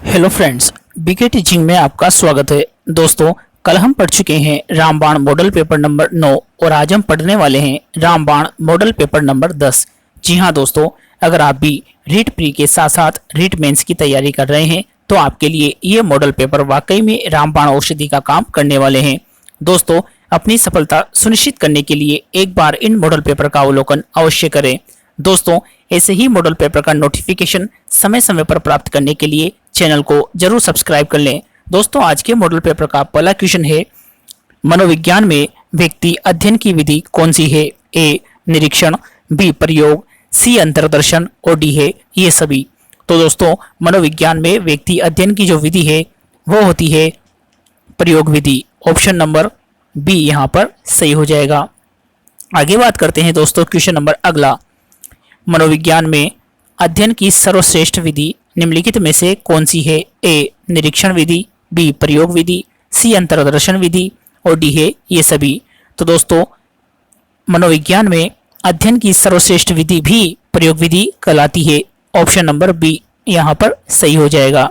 Hello friends, BK teaching में आपका स्वागत है। दोस्तों, कल हम पढ़ चुके हैं रामबाण मॉडल पेपर नंबर 9 और आज हम पढ़ने वाले हैं रामबाण मॉडल पेपर नंबर 10। जी हाँ दोस्तों, अगर आप भी रीट प्री के साथ साथ रीट मेंस की तैयारी कर रहे हैं तो आपके लिए ये मॉडल पेपर वाकई में रामबाण औषधि का काम करने वाले हैं। दोस्तों, अपनी सफलता सुनिश्चित करने के लिए एक बार इन मॉडल पेपर का अवलोकन अवश्य करें। दोस्तों, ऐसे ही मॉडल पेपर का नोटिफिकेशन समय समय पर प्राप्त करने के लिए चैनल को जरूर सब्सक्राइब कर लें। दोस्तों, आज के मॉडल पेपर का पहला क्वेश्चन है, मनोविज्ञान में व्यक्ति अध्ययन की विधि कौन सी है? ए निरीक्षण, बी प्रयोग, सी अंतर्दर्शन और डी है ये सभी। तो दोस्तों, मनोविज्ञान में व्यक्ति अध्ययन की जो विधि है वो होती है प्रयोग विधि। ऑप्शन नंबर बी यहाँ पर सही हो जाएगा। आगे बात करते हैं दोस्तों क्वेश्चन नंबर अगला, मनोविज्ञान में अध्ययन की सर्वश्रेष्ठ विधि निम्नलिखित में से कौन सी है? ए निरीक्षण विधि, बी प्रयोग विधि, सी अंतर्दर्शन विधि और डी है ये सभी। तो दोस्तों, मनोविज्ञान में अध्ययन की सर्वश्रेष्ठ विधि भी प्रयोग विधि कहलाती है। ऑप्शन नंबर बी यहाँ पर सही हो जाएगा।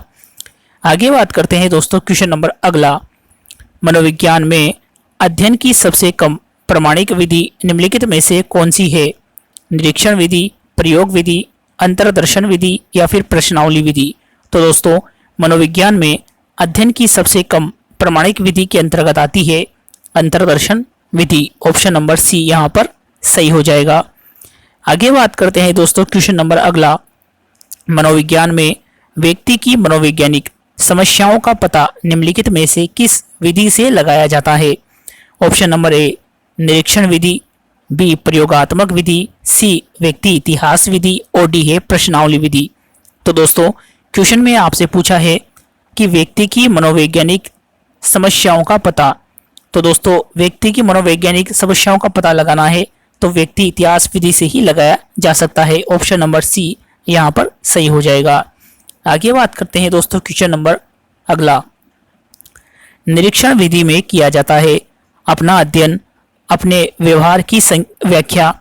आगे बात करते हैं दोस्तों क्वेश्चन नंबर अगला, मनोविज्ञान में अध्ययन की सबसे कम प्रमाणिक विधि निम्नलिखित में से कौन सी है? निरीक्षण विधि, प्रयोग विधि, अंतर्दर्शन विधि या फिर प्रश्नावली विधि। तो दोस्तों, मनोविज्ञान में अध्ययन की सबसे कम प्रमाणिक विधि के अंतर्गत आती है अंतर्दर्शन विधि। ऑप्शन नंबर सी यहाँ पर सही हो जाएगा। आगे बात करते हैं दोस्तों क्वेश्चन नंबर अगला, मनोविज्ञान में व्यक्ति की मनोवैज्ञानिक समस्याओं का पता निम्नलिखित में से किस विधि से लगाया जाता है? ऑप्शन नंबर ए निरीक्षण विधि, बी प्रयोगात्मक विधि, सी व्यक्ति इतिहास विधि और डी है प्रश्नावली विधि। तो दोस्तों, क्वेश्चन में आपसे पूछा है कि व्यक्ति की मनोवैज्ञानिक समस्याओं का पता, तो दोस्तों व्यक्ति की मनोवैज्ञानिक समस्याओं का पता लगाना है तो व्यक्ति इतिहास विधि से ही लगाया जा सकता है। ऑप्शन नंबर सी यहाँ पर सही हो जाएगा। आगे बात करते हैं दोस्तों क्वेश्चन नंबर अगला, निरीक्षण विधि में किया जाता है अपना अध्ययन, अपने व्यवहार की व्याख्या,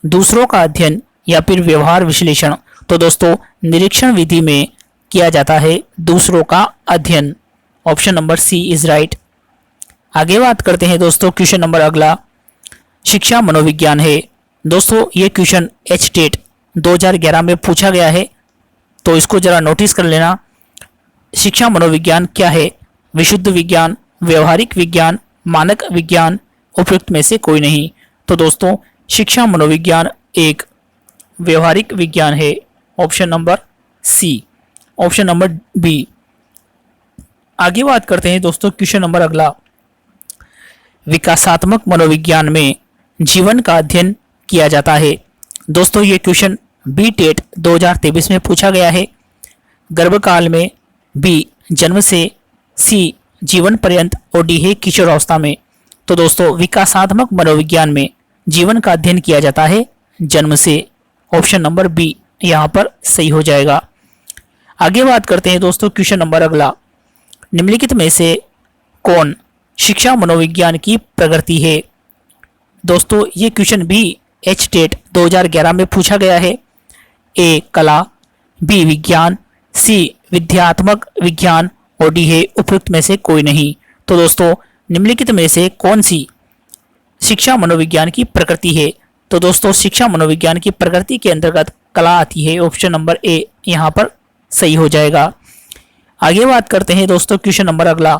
दूसरों का अध्ययन या फिर व्यवहार विश्लेषण। तो दोस्तों, निरीक्षण विधि में किया जाता है दूसरों का अध्ययन। Option number C is right. आगे बात करते हैं दोस्तों क्वेश्चन नंबर अगला, शिक्षा मनोविज्ञान है। दोस्तों, ये क्वेश्चन एचटेट 2011 में पूछा गया है तो इसको जरा नोटिस कर लेना। शिक्षा मनोविज्ञान क्या है? विशुद्ध विज्ञान, व्यवहारिक विज्ञान, मानक विज्ञान, उपयुक्त में से कोई नहीं। तो दोस्तों, शिक्षा मनोविज्ञान एक व्यवहारिक विज्ञान है। Option number C. Option number B. आगे बात करते हैं दोस्तों क्वेश्चन नंबर अगला, विकासात्मक मनोविज्ञान में जीवन का अध्ययन किया जाता है। दोस्तों, ये क्वेश्चन बी टेट 2023 में पूछा गया है। गर्भकाल में, बी जन्म से, सी जीवन पर्यंत और डी है किशोरावस्था में। तो दोस्तों, विकासात्मक मनोविज्ञान में जीवन का अध्ययन किया जाता है जन्म से। ऑप्शन नंबर बी यहाँ पर सही हो जाएगा। आगे बात करते हैं दोस्तों क्वेश्चन नंबर अगला, निम्नलिखित में से कौन शिक्षा मनोविज्ञान की प्रकृति है? दोस्तों, ये क्वेश्चन भी एचटेट 2011 में पूछा गया है। ए कला, बी विज्ञान, सी विद्यात्मक विज्ञान और डी है उपयुक्त में से कोई नहीं। तो दोस्तों, निम्नलिखित में से कौन सी शिक्षा मनोविज्ञान की प्रकृति है? तो दोस्तों, शिक्षा मनोविज्ञान की प्रकृति के अंतर्गत कला आती है। ऑप्शन नंबर ए यहाँ पर सही हो जाएगा। आगे बात करते हैं दोस्तों क्वेश्चन नंबर अगला।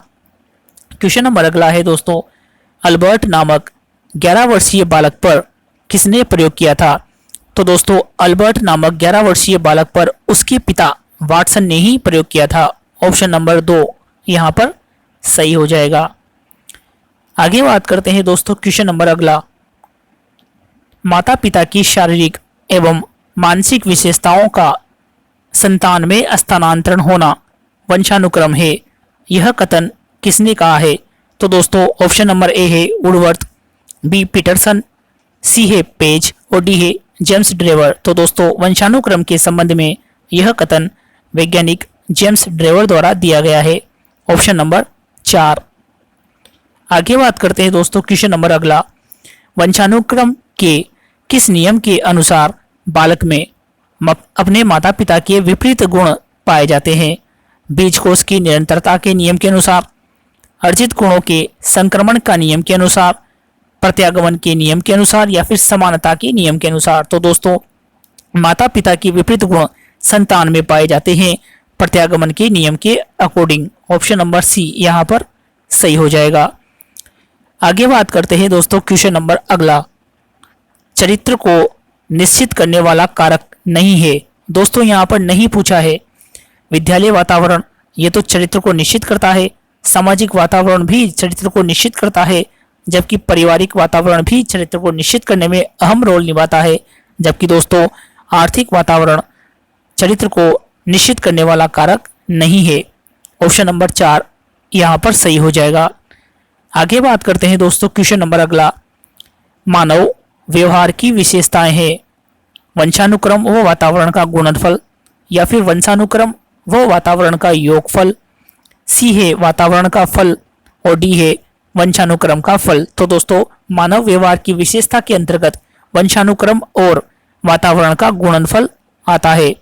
क्वेश्चन नंबर अगला है दोस्तों, अल्बर्ट नामक 11 वर्षीय बालक पर किसने प्रयोग किया था? तो दोस्तों, अल्बर्ट नामक 11 वर्षीय बालक पर उसके पिता वाटसन ने ही प्रयोग किया था। ऑप्शन नंबर 2 यहाँ पर सही हो जाएगा। आगे बात करते हैं दोस्तों क्वेश्चन नंबर अगला, माता पिता की शारीरिक एवं मानसिक विशेषताओं का संतान में स्थानांतरण होना वंशानुक्रम है, यह कथन किसने कहा है? तो दोस्तों, ऑप्शन नंबर ए है वुडवर्थ, बी पीटरसन, सी है पेज और डी है जेम्स ड्रेवर। तो दोस्तों, वंशानुक्रम के संबंध में यह कथन वैज्ञानिक जेम्स ड्रेवर द्वारा दिया गया है। Option number 4। आगे बात करते हैं दोस्तों क्वेश्चन नंबर अगला, वंशानुक्रम के किस नियम के अनुसार बालक में अपने माता पिता के विपरीत गुण पाए जाते हैं? बीजकोष की निरंतरता के नियम के अनुसार, अर्जित गुणों के संक्रमण का नियम के अनुसार, प्रत्यागमन के नियम के अनुसार या फिर समानता के नियम के अनुसार। तो दोस्तों माता पिता के विपरीत गुण संतान में पाए जाते हैं प्रत्यागमन के नियम के अकॉर्डिंग। ऑप्शन नंबर सी यहाँ पर सही हो जाएगा। आगे बात करते हैं दोस्तों क्वेश्चन नंबर अगला, चरित्र को निश्चित करने वाला कारक नहीं है। दोस्तों यहाँ पर नहीं पूछा है। विद्यालय वातावरण ये तो चरित्र को निश्चित करता है, सामाजिक वातावरण भी चरित्र को निश्चित करता है, जबकि पारिवारिक वातावरण भी चरित्र को निश्चित करने में अहम रोल निभाता है, जबकि दोस्तों आर्थिक वातावरण चरित्र को निश्चित करने वाला कारक नहीं है। ऑप्शन नंबर 4 यहाँ पर सही हो जाएगा। आगे बात करते हैं दोस्तों क्वेश्चन नंबर अगला, मानव व्यवहार की विशेषताएं हैं। वंशानुक्रम व वातावरण का गुणनफल या फिर वंशानुक्रम व वातावरण का योगफल, सी है वातावरण का फल और डी है वंशानुक्रम का फल। तो दोस्तों मानव व्यवहार की विशेषता के अंतर्गत वंशानुक्रम और वातावरण का गुणनफल आता है।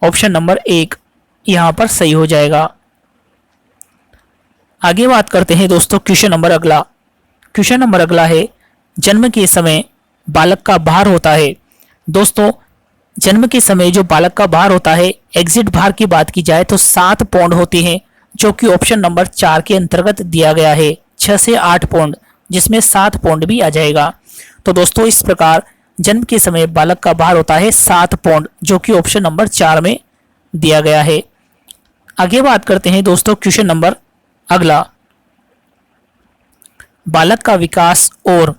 ऑप्शन नंबर 1 यहाँ पर सही हो जाएगा। आगे बात करते हैं दोस्तों क्वेश्चन नंबर अगला। क्वेश्चन नंबर अगला है, जन्म के समय बालक का भार होता है। दोस्तों जन्म के समय जो बालक का भार होता है, एग्जिट भार की बात की जाए तो 7 पौंड होते हैं, जो कि ऑप्शन नंबर 4 के अंतर्गत दिया गया है, 6 से 8 पौंड, जिसमें 7 पौंड भी आ जाएगा। तो दोस्तों इस प्रकार जन्म के समय बालक का भार होता है 7 पौंड, जो कि ऑप्शन नंबर 4 में दिया गया है। आगे बात करते हैं दोस्तों क्वेश्चन नंबर अगला, बालक का विकास और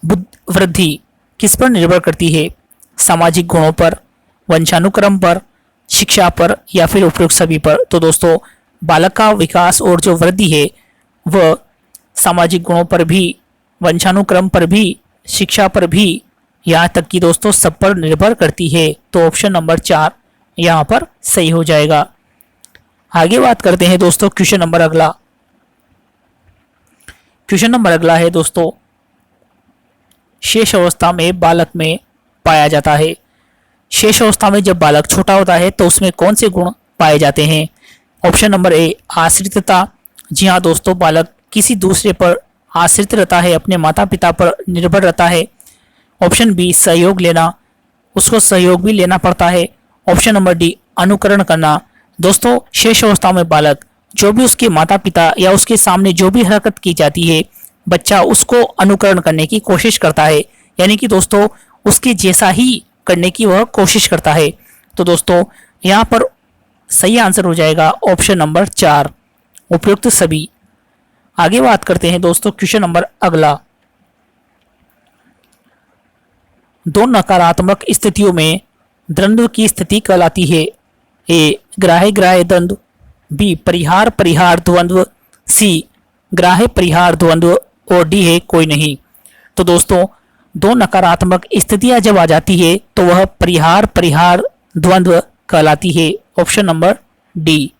वृद्धि किस पर निर्भर करती है? सामाजिक गुणों पर, वंशानुक्रम पर, शिक्षा पर या फिर उपयुक्त सभी पर। तो दोस्तों बालक का विकास और जो वृद्धि है वह सामाजिक गुणों पर भी, वंशानुक्रम पर भी, शिक्षा पर भी, यहाँ तक कि दोस्तों सब पर निर्भर करती है। तो ऑप्शन नंबर 4 यहाँ पर सही हो जाएगा। आगे बात करते हैं दोस्तों क्वेश्चन नंबर अगला। क्वेश्चन नंबर अगला है दोस्तों, शेष अवस्था में बालक में पाया जाता है। शेष अवस्था में जब बालक छोटा होता है तो उसमें कौन से गुण पाए जाते हैं? Option number A आश्रितता। जी हाँ दोस्तों, बालक किसी दूसरे पर आश्रित रहता है, अपने माता पिता पर निर्भर रहता है। ऑप्शन बी सहयोग लेना, उसको सहयोग भी लेना पड़ता है। ऑप्शन नंबर डी अनुकरण करना। दोस्तों शेष अवस्था में बालक जो भी उसके माता पिता या उसके सामने जो भी हरकत की जाती है, बच्चा उसको अनुकरण करने की कोशिश करता है, यानी कि दोस्तों उसके जैसा ही करने की वह कोशिश करता है। तो दोस्तों यहाँ पर सही आंसर हो जाएगा ऑप्शन नंबर 4 उपयुक्त सभी। आगे बात करते हैं दोस्तों क्वेश्चन नंबर अगला, दो नकारात्मक स्थितियों में द्वंद्व की स्थिति कहलाती है। ए ग्राह्य ग्राह्य द्वंद्व, बी परिहार परिहार द्वंद्व, सी ग्राह्य परिहार द्वंद्व और डी है कोई नहीं। तो दोस्तों दो नकारात्मक स्थितियां जब आ जाती है तो वह परिहार परिहार द्वंद्व कहलाती है। Option number D.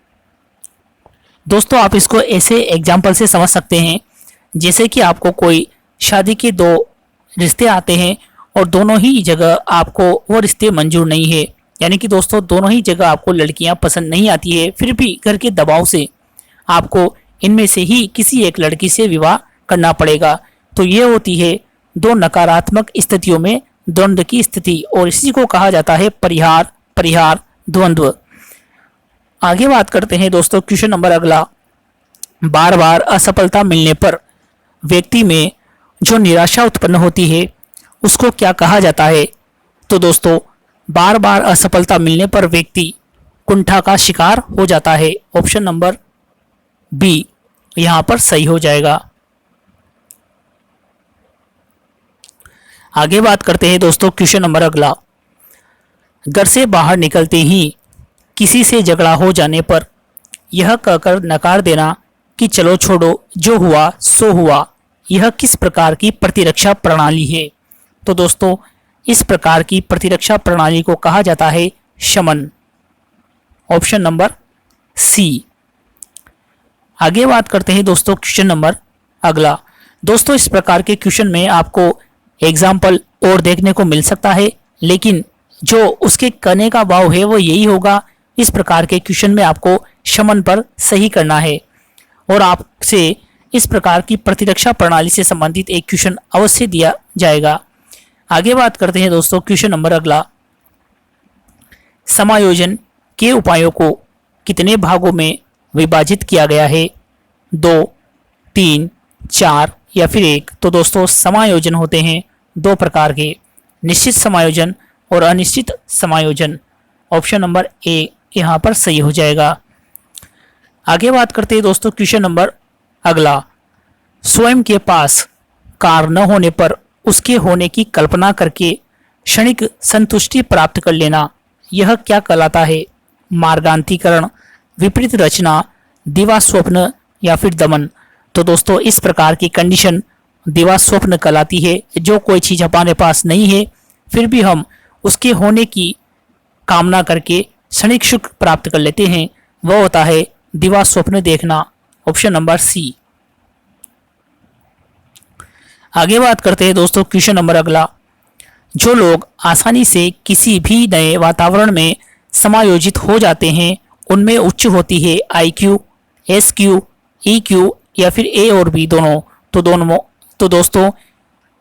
दोस्तों आप इसको ऐसे एग्जाम्पल से समझ सकते हैं, जैसे कि आपको कोई शादी के 2 रिश्ते आते हैं और दोनों ही जगह आपको वो रिश्ते मंजूर नहीं है, यानी कि दोस्तों दोनों ही जगह आपको लड़कियां पसंद नहीं आती है, फिर भी घर के दबाव से आपको इनमें से ही किसी एक लड़की से विवाह करना पड़ेगा। तो ये होती है दो नकारात्मक स्थितियों में द्वंद्व की स्थिति, और इसी को कहा जाता है परिहार परिहार द्वंद्व। आगे बात करते हैं दोस्तों क्वेश्चन नंबर अगला, बार बार असफलता मिलने पर व्यक्ति में जो निराशा उत्पन्न होती है उसको क्या कहा जाता है? तो दोस्तों बार बार असफलता मिलने पर व्यक्ति कुंठा का शिकार हो जाता है। ऑप्शन नंबर बी यहाँ पर सही हो जाएगा। आगे बात करते हैं दोस्तों क्वेश्चन नंबर अगला, घर से बाहर निकलते ही किसी से झगड़ा हो जाने पर यह कहकर नकार देना कि चलो छोड़ो जो हुआ सो हुआ, यह किस प्रकार की प्रतिरक्षा प्रणाली है? तो दोस्तों इस प्रकार की प्रतिरक्षा प्रणाली को कहा जाता है शमन। Option number C. आगे बात करते हैं दोस्तों क्वेश्चन नंबर अगला। दोस्तों इस प्रकार के क्वेश्चन में आपको एग्जाम्पल और देखने को मिल सकता है, लेकिन जो उसके कहने का भाव है वो यही होगा इस प्रकार के क्वेश्चन में आपको शमन पर सही करना है और आपसे इस प्रकार की प्रतिरक्षा प्रणाली से संबंधित एक क्वेश्चन अवश्य दिया जाएगा। आगे बात करते हैं दोस्तों क्वेश्चन नंबर अगला। समायोजन के उपायों को कितने भागों में विभाजित किया गया है? 2, 3, 4 या फिर 1? तो दोस्तों समायोजन होते हैं दो प्रकार के, निश्चित समायोजन और अनिश्चित समायोजन। ऑप्शन नंबर ए यहाँ पर सही हो जाएगा। आगे बात करते हैं दोस्तों क्वेश्चन नंबर अगला। स्वयं के पास कार न होने पर उसके होने की कल्पना करके क्षणिक संतुष्टि प्राप्त कर लेना, यह क्या कहलाता है? मार्गांतीकरण, विपरीत रचना, दिवा स्वप्न या फिर दमन? तो दोस्तों इस प्रकार की कंडीशन दिवा स्वप्न कहलाती है। जो कोई चीज़ हमारे पास नहीं है फिर भी हम उसके होने की कामना करके क्षणिक सुख प्राप्त कर लेते हैं, वह होता है दिवा स्वप्न देखना। Option number C. आगे बात करते हैं दोस्तों क्वेश्चन नंबर अगला। जो लोग आसानी से किसी भी नए वातावरण में समायोजित हो जाते हैं उनमें उच्च होती है IQ, SQ, EQ या फिर A और B दोनों? तो दोस्तों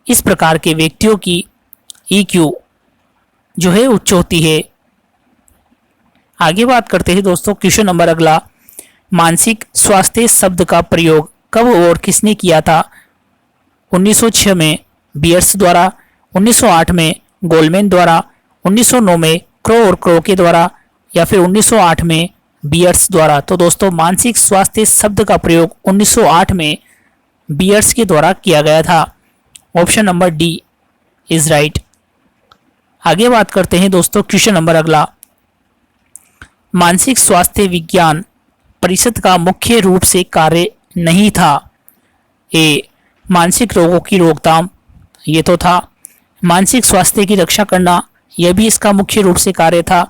इस प्रकार के व्यक्तियों की EQ जो है उच्च होती है। आगे बात करते हैं दोस्तों क्वेश्चन नंबर अगला। मानसिक स्वास्थ्य शब्द का प्रयोग कब और किसने किया था? 1906 में बियर्स द्वारा, 1908 में गोल्डमैन द्वारा, 1909 में क्रो और क्रो के द्वारा या फिर 1908 में बियर्स द्वारा? तो दोस्तों मानसिक स्वास्थ्य शब्द का प्रयोग 1908 में बियर्स के द्वारा किया गया था। Option number D is right. आगे बात करते हैं दोस्तों क्वेश्चन नंबर अगला। मानसिक स्वास्थ्य विज्ञान परिषद का मुख्य रूप से कार्य नहीं था। ए, मानसिक रोगों की रोकथाम, ये तो था। मानसिक स्वास्थ्य की रक्षा करना, यह भी इसका मुख्य रूप से कार्य था।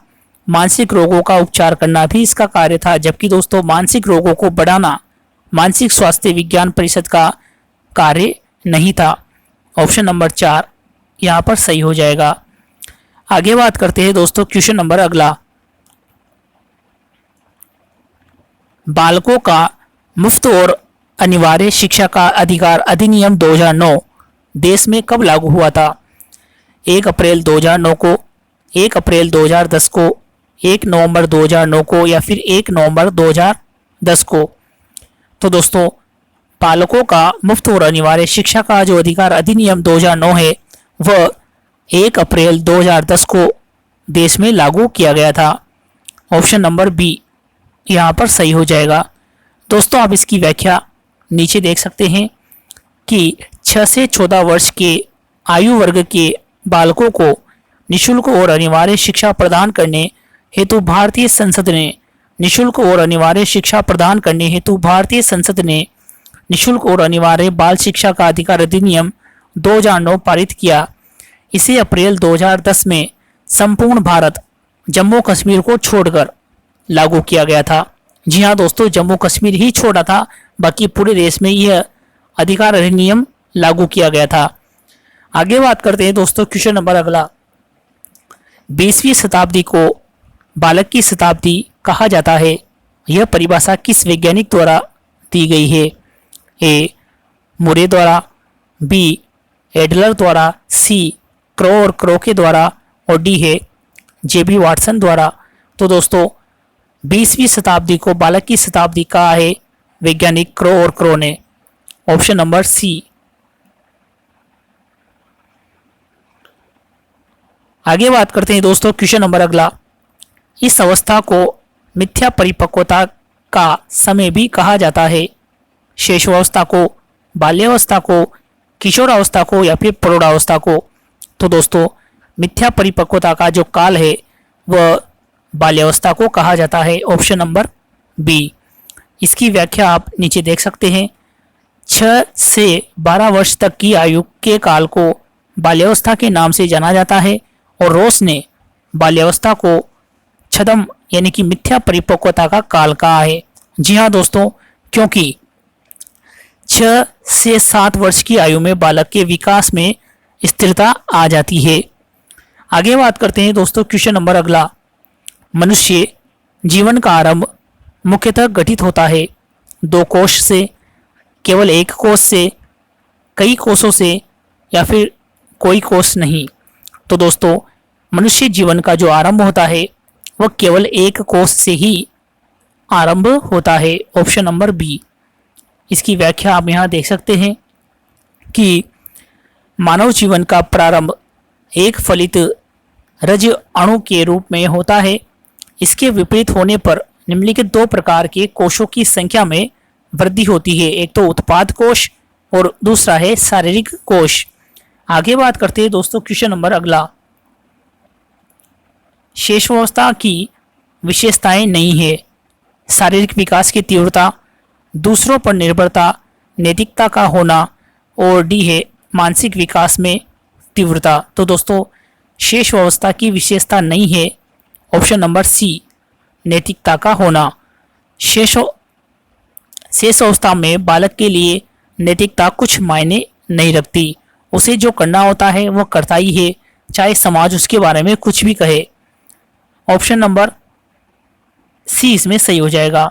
मानसिक रोगों का उपचार करना भी इसका कार्य था। जबकि दोस्तों मानसिक रोगों को बढ़ाना मानसिक स्वास्थ्य विज्ञान परिषद का कार्य नहीं था। ऑप्शन नंबर 4 यहाँ पर सही हो जाएगा। आगे बात करते हैं दोस्तों क्वेश्चन नंबर अगला। बालकों का मुफ्त और अनिवार्य शिक्षा का अधिकार अधिनियम 2009 देश में कब लागू हुआ था? 1 अप्रैल 2009 को, 1 अप्रैल 2010 को, 1 नवंबर 2009 को या फिर 1 नवंबर 2010 को? तो दोस्तों बालकों का मुफ्त और अनिवार्य शिक्षा का जो अधिकार अधिनियम 2009 है वह 1 अप्रैल 2010 को देश में लागू किया गया था। ऑप्शन नंबर बी यहाँ पर सही हो जाएगा। दोस्तों आप इसकी व्याख्या नीचे देख सकते हैं कि 6 से 14 वर्ष के आयु वर्ग के बालकों को निशुल्क और अनिवार्य शिक्षा प्रदान करने हेतु भारतीय संसद ने निशुल्क और अनिवार्य शिक्षा प्रदान करने हेतु भारतीय संसद ने निशुल्क और अनिवार्य बाल शिक्षा का अधिकार अधिनियम 2009 पारित किया। इसे अप्रैल 2010 में संपूर्ण भारत जम्मू कश्मीर को छोड़कर लागू किया गया था। जी हाँ दोस्तों, जम्मू कश्मीर ही छोड़ा था, बाकी पूरे देश में यह अधिकार अधिनियम लागू किया गया था। आगे बात करते हैं दोस्तों क्वेश्चन नंबर अगला। 20वीं शताब्दी को बालक की शताब्दी कहा जाता है, यह परिभाषा किस वैज्ञानिक द्वारा दी गई है? ए, मुरे द्वारा, बी, एडलर द्वारा, सी, क्रो और क्रो के द्वारा और डी है JB वाटसन द्वारा। तो दोस्तों 20वीं शताब्दी को बालक की शताब्दी कहा है वैज्ञानिक क्रो और क्रो ने। Option number C. आगे बात करते हैं दोस्तों क्वेश्चन नंबर अगला। इस अवस्था को मिथ्या परिपक्वता का समय भी कहा जाता है। शैशवावस्था को, बाल्यावस्था को, किशोरावस्था को या फिर प्रौढ़ावस्था को? तो दोस्तों मिथ्या परिपक्वता का जो काल है वह बाल्यावस्था को कहा जाता है। Option number B. इसकी व्याख्या आप नीचे देख सकते हैं। 6 से 12 वर्ष तक की आयु के काल को बाल्यावस्था के नाम से जाना जाता है और रोस ने बाल्यावस्था को छद्म यानी कि मिथ्या परिपक्वता का काल कहा है। जी हाँ दोस्तों, क्योंकि 6 से 7 वर्ष की आयु में बालक के विकास में स्थिरता आ जाती है। आगे बात करते हैं दोस्तों क्वेश्चन नंबर अगला। मनुष्य जीवन का आरंभ मुख्यतः घटित होता है दो कोश से, केवल एक कोश से, कई कोषों से, या फिर कोई कोष नहीं। तो दोस्तों मनुष्य जीवन का जो आरंभ होता है वह केवल एक कोष से ही आरंभ होता है। Option number B. इसकी व्याख्या आप यहाँ देख सकते हैं कि मानव जीवन का प्रारंभ एक फलित रज अणु के रूप में होता है। इसके विपरीत होने पर निम्नलिखित दो प्रकार के कोशों की संख्या में वृद्धि होती है। एक तो उत्पाद कोश और दूसरा है शारीरिक कोश। आगे बात करते हैं दोस्तों क्वेश्चन नंबर अगला। शेषावस्था की विशेषताएं नहीं है। शारीरिक विकास की तीव्रता, दूसरों पर निर्भरता, नैतिकता का होना, और डी है मानसिक विकास में तीव्रता। तो दोस्तों शेष अवस्था की विशेषता नहीं है। ऑप्शन नंबर सी, नैतिकता का होना। शेष अवस्था में बालक के लिए नैतिकता कुछ मायने नहीं रखती। उसे जो करना होता है वह करता ही है, चाहे समाज उसके बारे में कुछ भी कहे। ऑप्शन नंबर सी इसमें सही हो जाएगा।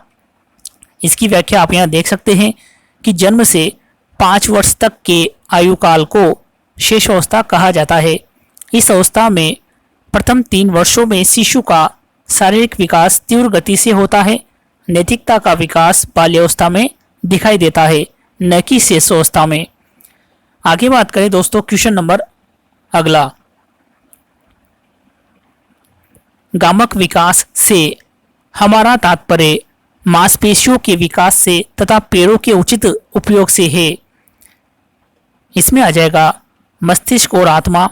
इसकी व्याख्या आप यहाँ देख सकते हैं कि जन्म से 5 वर्ष तक के आयु काल को शेष अवस्था कहा जाता है। इस अवस्था में प्रथम 3 वर्षों में शिशु का शारीरिक विकास तीव्र गति से होता है। नैतिकता का विकास बाल्यावस्था में दिखाई देता है, न कि शेष अवस्था में। आगे बात करें दोस्तों क्वेश्चन नंबर अगला। गामक विकास से हमारा तात्पर्य मांसपेशियों के विकास से तथा पैरों के उचित उपयोग से है। इसमें आ जाएगा मस्तिष्क और आत्मा,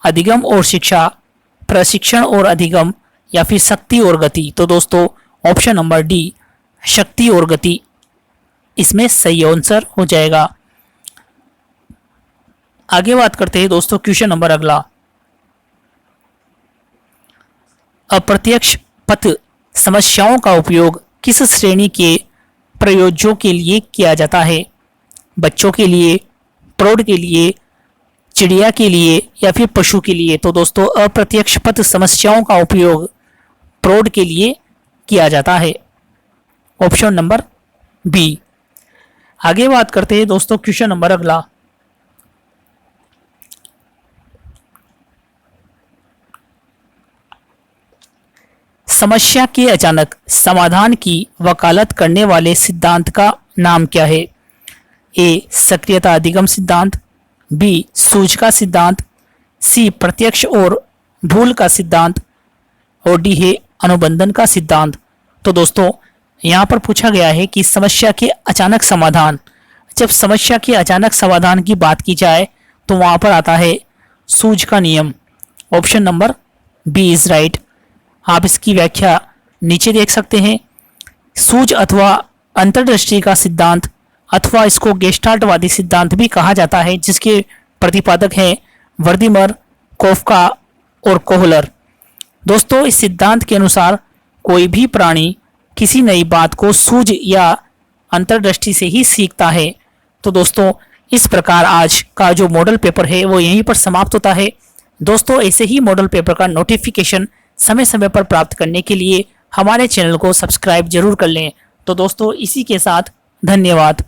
अधिगम और शिक्षा, प्रशिक्षण और अधिगम, या फिर शक्ति और गति। तो दोस्तों ऑप्शन नंबर डी, शक्ति और गति, इसमें सही आंसर हो जाएगा। आगे बात करते हैं दोस्तों क्वेश्चन नंबर अगला। अप्रत्यक्ष पथ समस्याओं का उपयोग किस श्रेणी के प्रयोज्यों के लिए किया जाता है? बच्चों के लिए, प्रौढ़ के लिए, चिड़िया के लिए, या फिर पशु के लिए? तो दोस्तों अप्रत्यक्ष पथ समस्याओं का उपयोग प्रौढ़ के लिए किया जाता है। Option number B. आगे बात करते हैं दोस्तों क्वेश्चन नंबर अगला। समस्या के अचानक समाधान की वकालत करने वाले सिद्धांत का नाम क्या है? ए सक्रियता अधिगम सिद्धांत, बी सूझ का सिद्धांत, सी प्रत्यक्ष और भूल का सिद्धांत, और डी है अनुबंधन का सिद्धांत। तो दोस्तों यहाँ पर पूछा गया है कि समस्या के अचानक समाधान। जब समस्या के अचानक समाधान की बात की जाए तो वहाँ पर आता है सूझ का नियम। Option number B is right. आप इसकी व्याख्या नीचे देख सकते हैं। सूझ अथवा अंतर्दृष्टि का सिद्धांत, अथवा इसको गेस्टाल्टवादी सिद्धांत भी कहा जाता है, जिसके प्रतिपादक हैं वर्दीमर, कोफका और कोहलर। दोस्तों इस सिद्धांत के अनुसार कोई भी प्राणी किसी नई बात को सूझ या अंतर्दृष्टि से ही सीखता है। तो दोस्तों इस प्रकार आज का जो मॉडल पेपर है वो यहीं पर समाप्त होता है। दोस्तों ऐसे ही मॉडल पेपर का नोटिफिकेशन समय समय पर प्राप्त करने के लिए हमारे चैनल को सब्सक्राइब जरूर कर लें। तो दोस्तों इसी के साथ धन्यवाद।